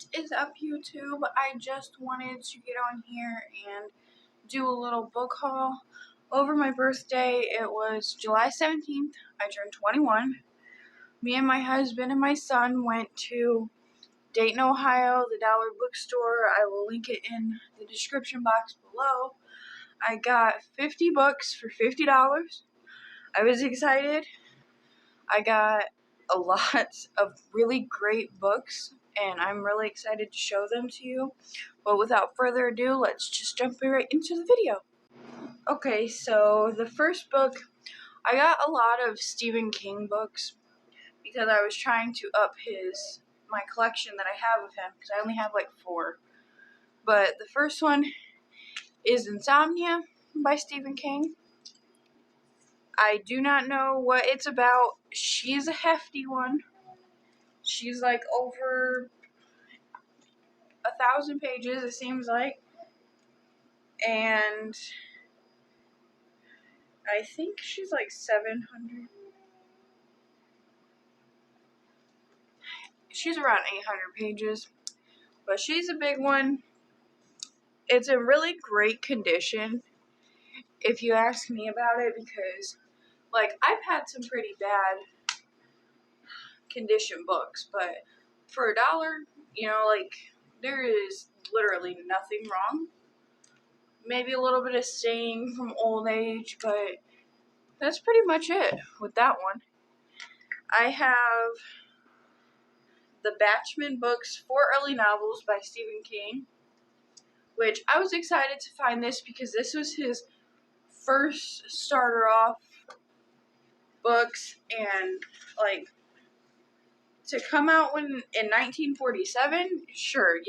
What is up, YouTube? I just wanted to get on here and do a little book haul. Over my birthday, it was July 17th. I turned 21. Me and my husband and my son went to Dayton, Ohio, the Dollar Bookstore. I will link it in the description box below. I got 50 books for $50. I was excited. I got a lot of really great books, and I'm really excited to show them to you. But without further ado, let's just jump right into the video. Okay, so the first book, I got a lot of Stephen King books because I was trying to up my collection that I have of him, because I only have like 4. But the first one is Insomnia by Stephen King. I do not know what it's about. She's a hefty one. She's like over 1,000 pages, it seems like, and I think she's like 700. She's around 800 pages, but she's a big one. It's in really great condition, if you ask me about it, because like I've had some pretty bad condition books, but for $1, like there is literally nothing wrong. Maybe a little bit of stain from old age, but that's pretty much it with that one. I have the Batchman books, 4 early novels by Stephen King, which I was excited to find this because this was his first starter off books, and like to come out in 1947, sure,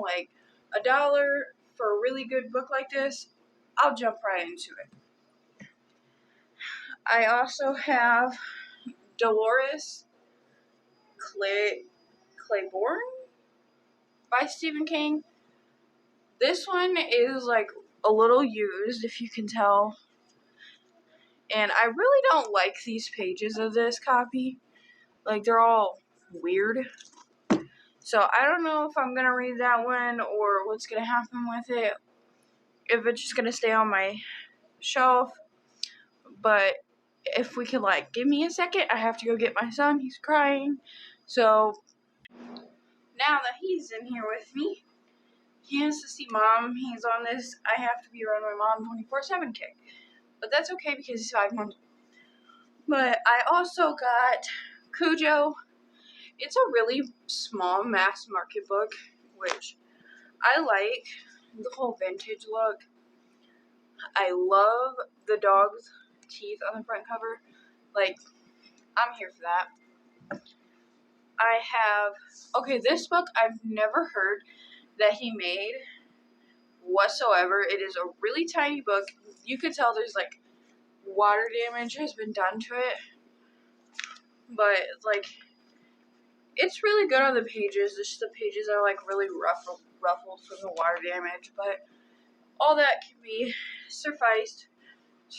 like $1 for a really good book like this, I'll jump right into it. I also have Dolores Claiborne by Stephen King. This one is like a little used, if you can tell, and I really don't like these pages of this copy. Like, they're all weird. So I don't know if I'm gonna read that one or what's gonna happen with it, if it's just gonna stay on my shelf. But if we could, like, give me a second, I have to go get my son. He's crying. So now that he's in here with me, he has to see mom. He's on this I have to be around my mom 24/7 kick. But that's okay because he's 5 months. But I also got Cujo. It's a really small mass market book, which I like the whole vintage look. I love the dog's teeth on the front cover. Like, I'm here for that. I have, this book I've never heard that he made whatsoever. It is a really tiny book. You could tell there's like water damage has been done to it, but like it's really good on the pages. Just the pages are like really ruffled from the water damage, but all that can be sufficed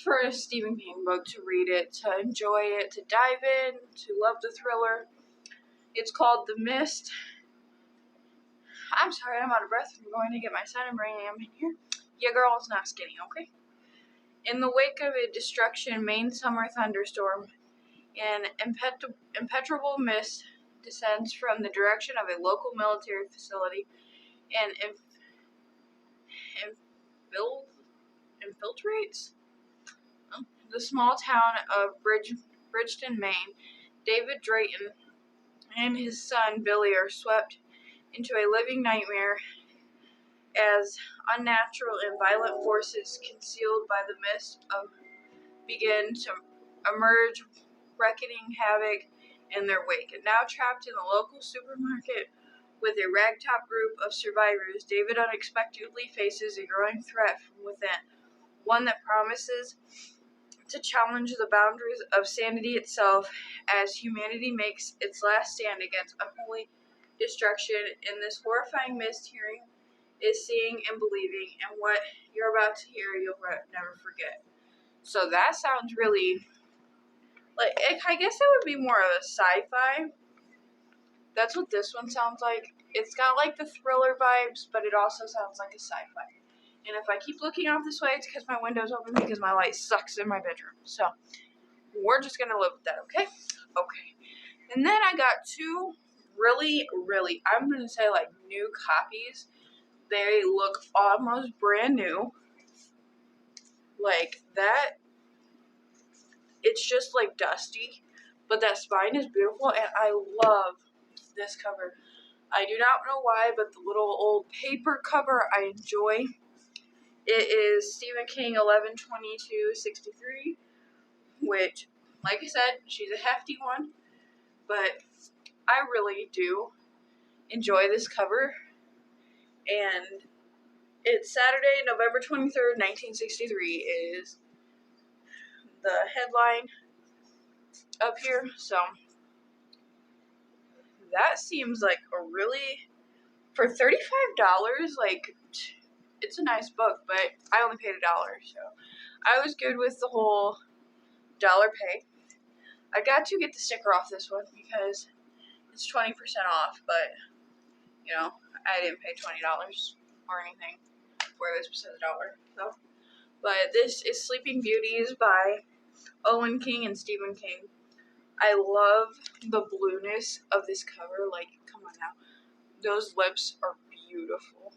for a Stephen King book, to read it, to enjoy it, to dive in, to love the thriller. It's called The Mist. I'm sorry, I'm out of breath. I'm going to get my son and bring him in here. Your girl's not skinny, okay? In the wake of a destruction Maine summer thunderstorm, an impenetrable mist descends from the direction of a local military facility and infiltrates the small town of Bridgeton, Maine. David Drayton and his son Billy are swept into a living nightmare as unnatural and violent forces concealed by the mist begin to emerge, wreaking havoc in their wake. And now trapped in the local supermarket with a ragtop group of survivors, David unexpectedly faces a growing threat from within, one that promises to challenge the boundaries of sanity itself as humanity makes its last stand against unholy destruction. In this horrifying mist, hearing is seeing and believing, and what you're about to hear you'll never forget. So that sounds really, like, I guess it would be more of a sci-fi That's what this one sounds like. It's got like the thriller vibes, but it also sounds like a sci-fi. And if I keep looking out this way, it's because my window's open because my light sucks in my bedroom. So we're just gonna live with that, okay? Okay. And then I got two really, I'm gonna say like new copies. They look almost brand new. Like that, it's just like dusty, but that spine is beautiful, and I love this cover. I do not know why, but the little old paper cover I enjoy. It is Stephen King 11/22/63, which, like I said, she's a hefty one, but I really do enjoy this cover. And it's Saturday, November 23rd, 1963 is the headline up here. So that seems like a really, for $35, like, it's a nice book, but I only paid $1, so I was good with the whole dollar pay. I got to get the sticker off this one because it's 20% off, but, you know, I didn't pay $20 or anything where this says $1, so. But this is Sleeping Beauties by Owen King and Stephen King. I love the blueness of this cover. Like, come on now. Those lips are beautiful.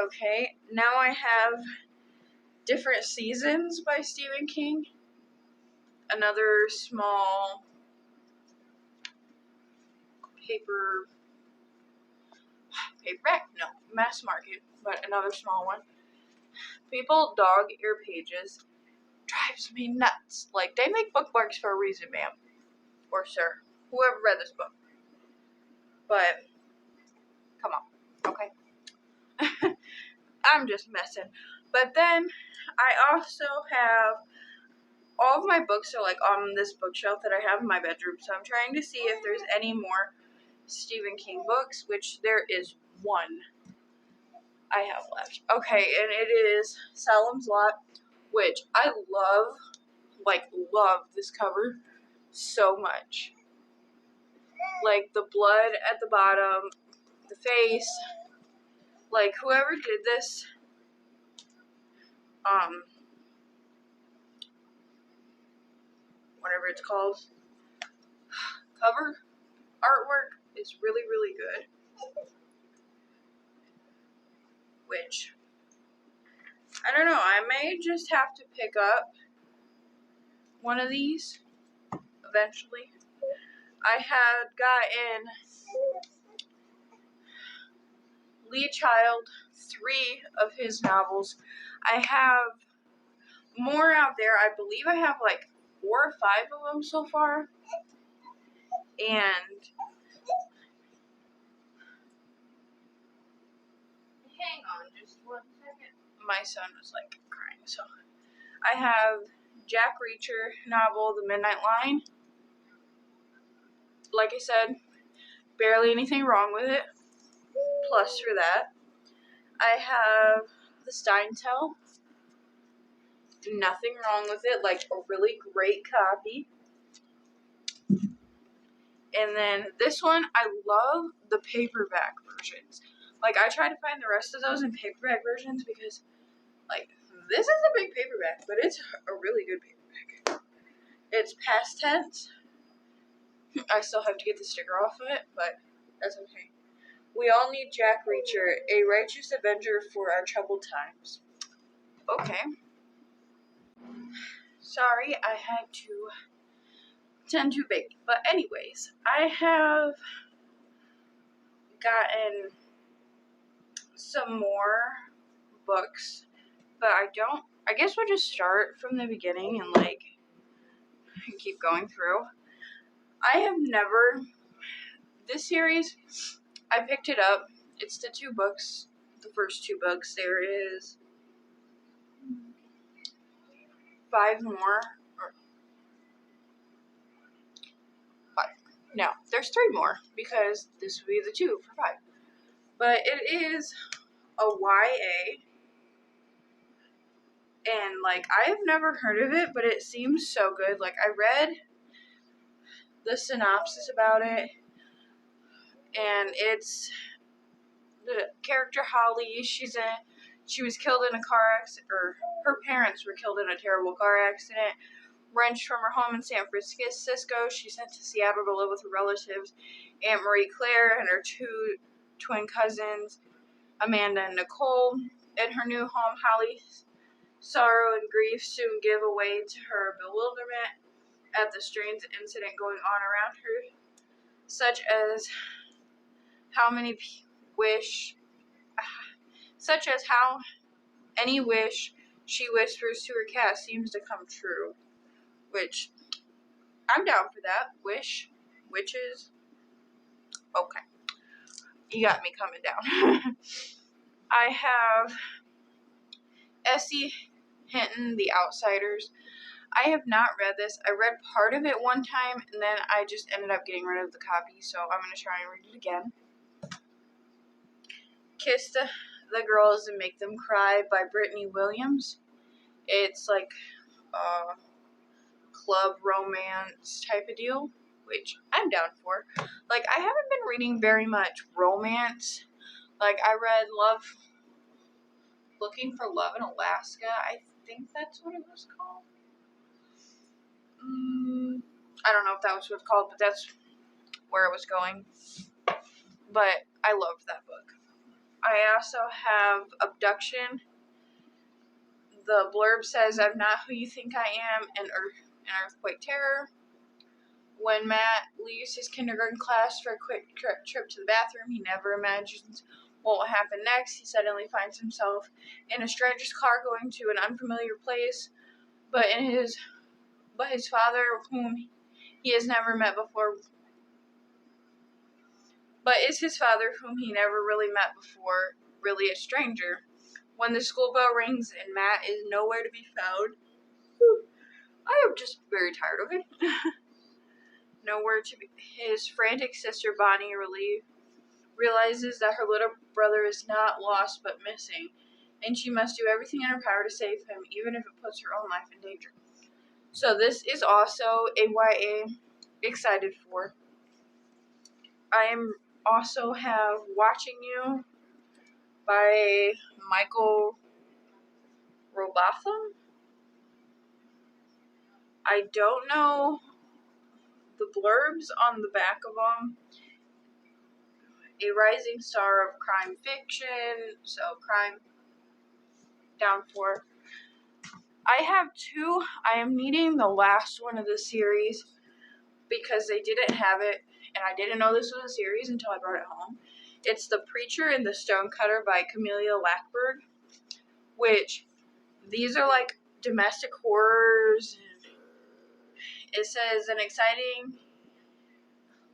Okay, now I have Different Seasons by Stephen King. Another small paperback? No, mass market, but another small one. People dog ear pages. Drives me nuts. Like, they make bookmarks for a reason, ma'am. Or sir. Whoever read this book. But, come on. Okay. I'm just messing. But then, I also have, all of my books are like on this bookshelf that I have in my bedroom. So I'm trying to see if there's any more Stephen King books, which there is one I have left. Okay, and it is Salem's Lot, which I love this cover so much. Like the blood at the bottom, the face, like whoever did this, whatever it's called, cover artwork is really, really good. Which, I don't know, I may just have to pick up one of these eventually. I had gotten Lee Child 3 of his novels. I have more out there. I believe I have like 4 or 5 of them so far. And hang on just 1 second. My son was like crying. So I have Jack Reacher novel, The Midnight Line. Like I said, barely anything wrong with it. Plus for that. I have The Steintel. Nothing wrong with it. Like a really great copy. And then this one, I love the paperback versions. Like, I try to find the rest of those in paperback versions because, like, this is a big paperback, but it's a really good paperback. It's past tense. I still have to get the sticker off of it, but that's okay. We all need Jack Reacher, a righteous avenger for our troubled times. Okay. Sorry, I had to tend to baby. But anyways, I have gotten some more books, but I guess we'll just start from the beginning and like keep going through. I have never, this series, I picked it up. It's the 2 books, the first 2 books. There is 5 more, or 5. No, there's 3 more because this would be the 2 for 5. But it is a YA. And, like, I have never heard of it, but it seems so good. Like, I read the synopsis about it, and it's the character Holly. She was killed in a car accident, or her parents were killed in a terrible car accident. Wrenched from her home in San Francisco, she's sent to Seattle to live with her relatives, Aunt Marie Claire and her two twin cousins, Amanda and Nicole. In her new home, Holly's sorrow and grief soon give way to her bewilderment at the strange incident going on around her, such as how many wish, such as how any wish she whispers to her cat seems to come true. Which, I'm down for that. Witches. Okay. You got me coming down. I have Essie Hinton, The Outsiders. I have not read this. I read part of it one time, and then I just ended up getting rid of the copy, so I'm going to try and read it again. Kiss the Girls and Make Them Cry by Brittany Williams. It's like a club romance type of deal, which I'm down for. Like, I haven't been reading very much romance. Like, I read Looking for Love in Alaska. I think that's what it was called. I don't know if that was what it's called, but that's where it was going. But I loved that book. I also have Abduction. The blurb says, I'm not who you think I am, an earthquake terror. When Matt leaves his kindergarten class for a quick trip to the bathroom, he never imagines what will happen next. He suddenly finds himself in a stranger's car going to an unfamiliar place, but his father, whom he has never met before, is his father, whom he never really met before, really a stranger. When the school bell rings and Matt is nowhere to be found, I am just very tired of it. Nowhere to be. His frantic sister Bonnie realizes that her little brother is not lost but missing, and she must do everything in her power to save him, even if it puts her own life in danger. So this is also a YA excited for. I also have Watching You by Michael Robotham. I don't know the blurbs on the back of them. A rising star of crime fiction, so crime down for. I have two. I am needing the last one of the series because they didn't have it, and I didn't know this was a series until I brought it home. It's The Preacher and the Stonecutter by Camelia Lackberg, which these are like domestic horrors. It says an exciting.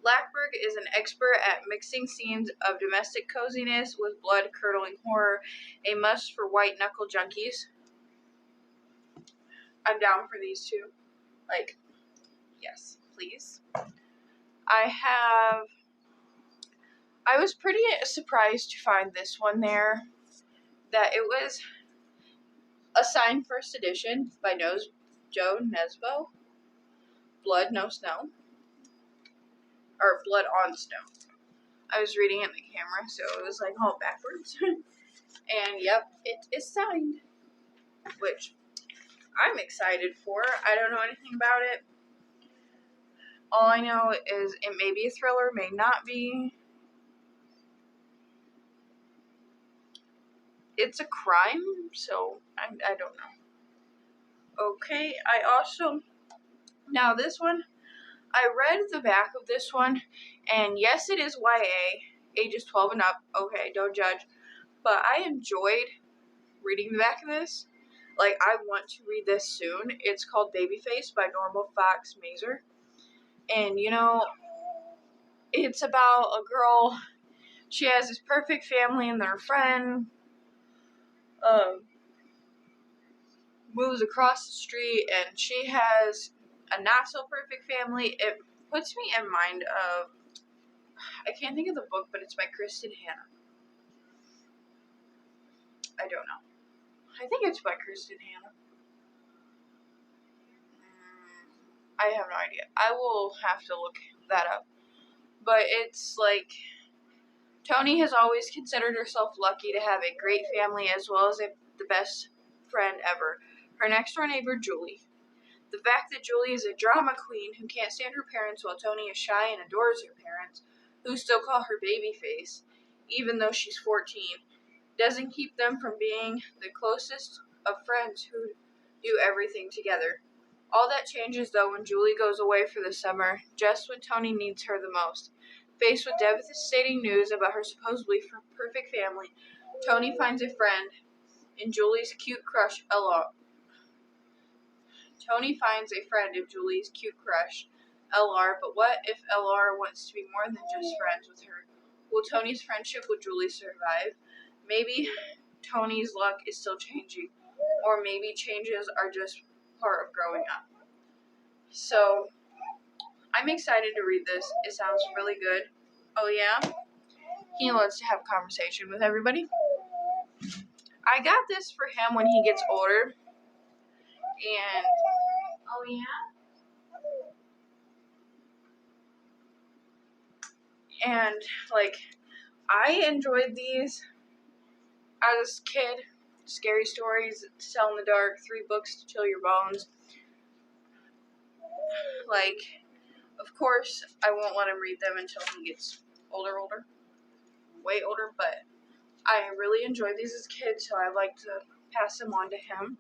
Lackberg is an expert at mixing scenes of domestic coziness with blood-curdling horror, a must for white-knuckle junkies. I'm down for these two. Like, yes, please. I was pretty surprised to find this one there, that it was assigned first edition by Joe Nesbo, Blood No Snow, or Blood on Snow. I was reading it in the camera, so it was like all backwards. And yep, it is signed, which I'm excited for. I don't know anything about it. All I know is it may be a thriller, may not be. It's a crime, so I don't know. Okay, now this one, I read the back of this one, and yes, it is YA, ages 12 and up. Okay, don't judge. But I enjoyed reading the back of this. Like, I want to read this soon. It's called Babyface by Normal Fox Mazer. And, it's about a girl. She has this perfect family, and their friend moves across the street, and she has a not so perfect family. It puts me in mind of, I can't think of the book, but it's by Kristen Hanna. I don't know. I think it's by Kristen Hanna. I have no idea. I will have to look that up. But it's like, Tony has always considered herself lucky to have a great family as well as the best friend ever, her next door neighbor, Julie. The fact that Julie is a drama queen who can't stand her parents while Tony is shy and adores her parents, who still call her baby face, even though she's 14, doesn't keep them from being the closest of friends who do everything together. All that changes though when Julie goes away for the summer, just when Tony needs her the most. Faced with devastating news about her supposedly perfect family, Tony finds a friend in Julie's cute crush, Ella. Tony finds a friend of Julie's cute crush, LR, but what if LR wants to be more than just friends with her? Will Tony's friendship with Julie survive? Maybe Tony's luck is still changing, or maybe changes are just part of growing up. So, I'm excited to read this. It sounds really good. Oh yeah? He loves to have conversation with everybody. I got this for him when he gets older. And, oh yeah? And, like, I enjoyed these as a kid. Scary stories to tell in the dark, 3 books to chill your bones. Like, of course, I won't let him read them until he gets older, way older, but I really enjoyed these as a kid, so I like to pass them on to him.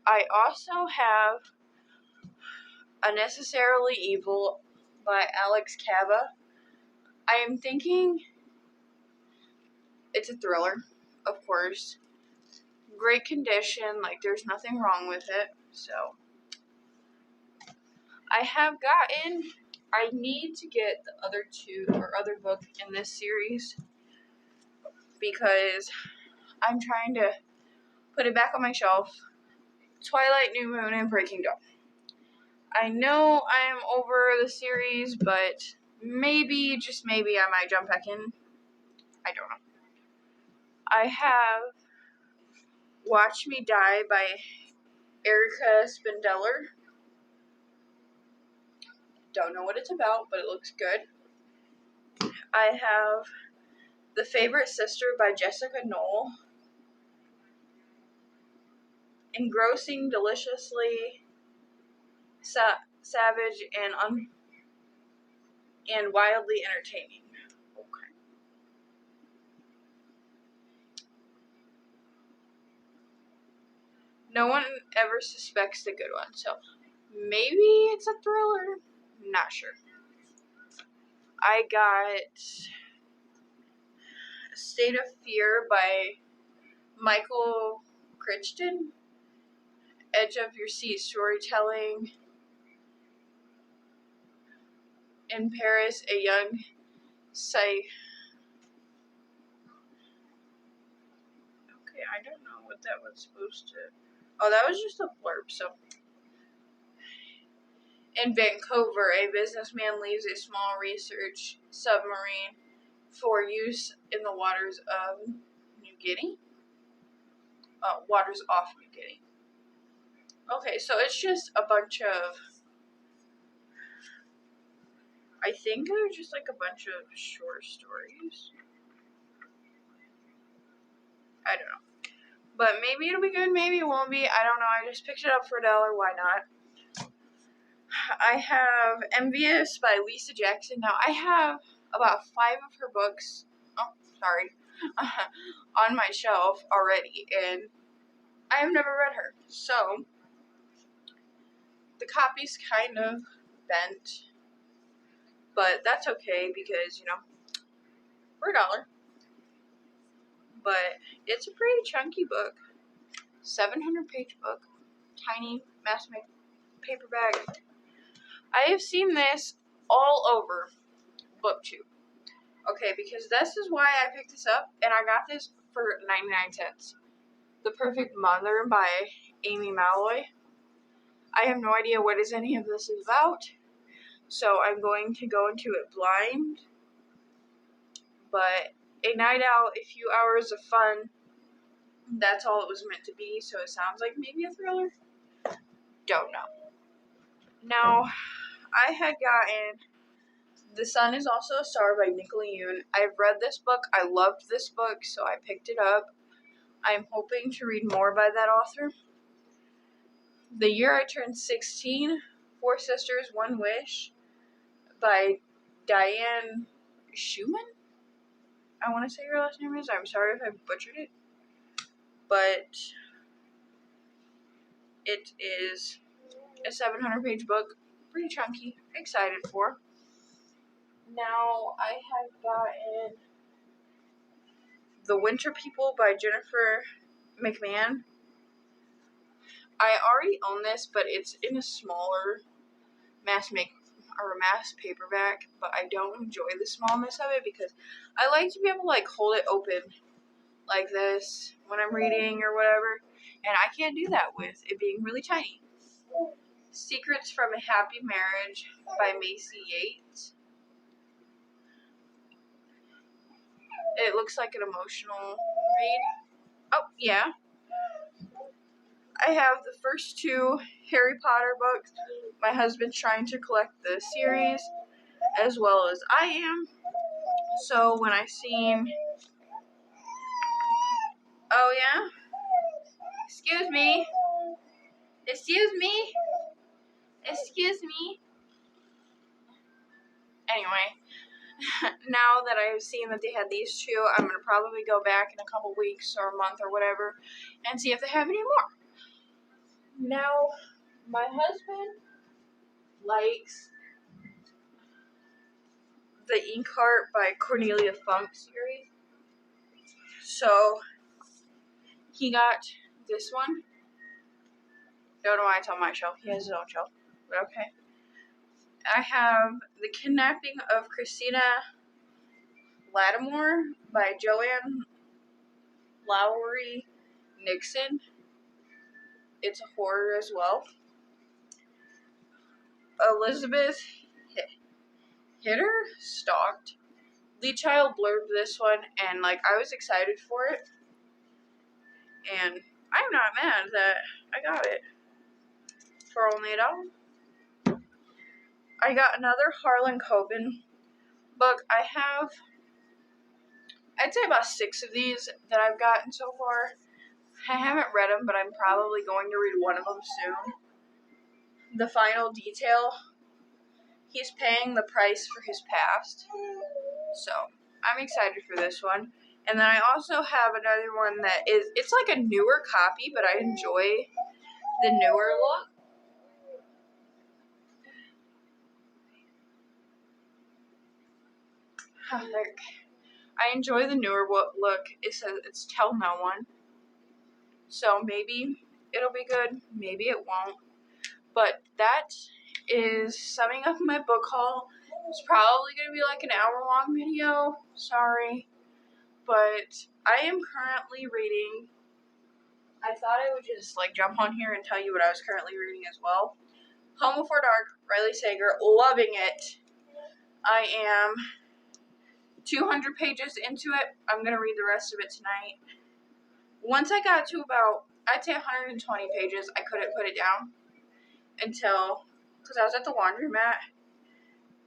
I also have Unnecessarily Evil by Alex Caba. I am thinking it's a thriller, of course. Great condition, like there's nothing wrong with it, so. I need to get the other book in this series because I'm trying to put it back on my shelf. Twilight, New Moon, and Breaking Dawn. I know I am over the series, but maybe, just maybe, I might jump back in. I don't know. I have Watch Me Die by Erica Spindeller. Don't know what it's about, but it looks good. I have The Favorite Sister by Jessica Knoll. Engrossing, deliciously savage, and wildly entertaining. Okay. No one ever suspects the good one, so maybe it's a thriller. Not sure. I got State of Fear by Michael Crichton. Edge of Your Seat storytelling. In Paris, a young Okay, I don't know what that was supposed to. Oh, that was just a blurb, so. In Vancouver, a businessman leaves a small research submarine for use in the waters of New Guinea? Waters off New Guinea. Okay, so it's just a bunch of. I think they're just like a bunch of short stories. I don't know. But maybe it'll be good, maybe it won't be. I don't know. I just picked it up for $1. Why not? I have Envious by Lisa Jackson. Now, I have about 5 of her books. Oh, sorry. On my shelf already. And I have never read her. So, the copy's kind of bent. But that's okay because, for $1. But it's a pretty chunky book. 700-page book. Tiny mass paperback. I have seen this all over BookTube. Okay, because this is why I picked this up, and I got this for 99 cents. The Perfect Mother by Amy Malloy. I have no idea what any of this is about, so I'm going to go into it blind. But a night out, a few hours of fun, that's all it was meant to be, so it sounds like maybe a thriller. Don't know. Now, I had gotten The Sun Is Also a Star by Nicola Yoon. I've read this book. I loved this book, so I picked it up. I'm hoping to read more by that author. The Year I Turned 16, Four Sisters, One Wish by Diane Schumann? I want to say her last name is. I'm sorry if I butchered it. But it is a 700-page book. Pretty chunky. Excited for. Now, I have gotten The Winter People by Jennifer McMahon. I already own this, but it's in a smaller mass paperback, but I don't enjoy the smallness of it because I like to be able to like hold it open like this when I'm reading or whatever, and I can't do that with it being really tiny. Secrets from a Happy Marriage by Macy Yates. It looks like an emotional read. Oh, yeah. I have the first two Harry Potter books. My husband's trying to collect the series, as well as I am. So when I seen... Oh, yeah? Excuse me? Excuse me? Excuse me? Anyway, now that I've seen that they had these two, I'm going to probably go back in a couple weeks or a month or whatever and see if they have any more. Now, my husband likes the Inkheart by Cornelia Funk series. So, he got this one. Don't know why it's on my shelf. He has his own shelf. But okay. I have The Kidnapping of Christina Lattimore by Joanne Lowry Nixon. It's a horror as well. Elizabeth Hitter stalked. Lee Child blurbed this one, and like I was excited for it, and I'm not mad that I got it for only $1. I got another Harlan Coben book. I have, I'd say about 6 of these that I've gotten so far. I haven't read them, but I'm probably going to read one of them soon. The Final Detail. He's paying the price for his past. So, I'm excited for this one. And then I also have another one that is, it's like a newer copy, but I enjoy the newer look. I enjoy the newer look. It says it's Tell No One. So maybe it'll be good, maybe it won't. But that is summing up my book haul. It's probably going to be like an hour-long video. Sorry. But I am currently reading... I thought I would just like jump on here and tell you what I was currently reading as well. Home Before Dark, Riley Sager. Loving it. I am 200 pages into it. I'm going to read the rest of it tonight. Once I got to about, I'd say 120 pages, I couldn't put it down until, because I was at the laundromat,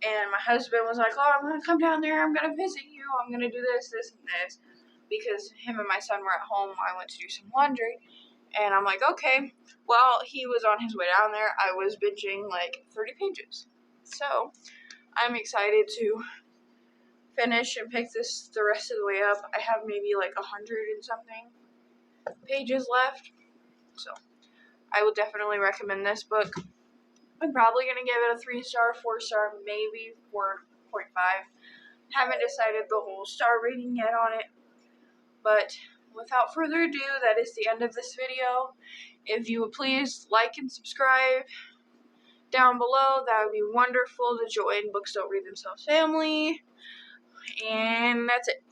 and my husband was like, oh, I'm going to come down there, I'm going to visit you, I'm going to do this, this, and this, because him and my son were at home, I went to do some laundry, and I'm like, okay, while he was on his way down there, I was binging like 30 pages, so I'm excited to finish and pick this the rest of the way up. I have maybe like 100 and something pages left, so I will definitely recommend this book. I'm probably going to give it a 3-star, 4-star, maybe 4.5. Haven't decided the whole star rating yet on it, but without further ado, that is the end of this video. If you would please like and subscribe down below, that would be wonderful to join Books Don't Read Themselves family, and that's it.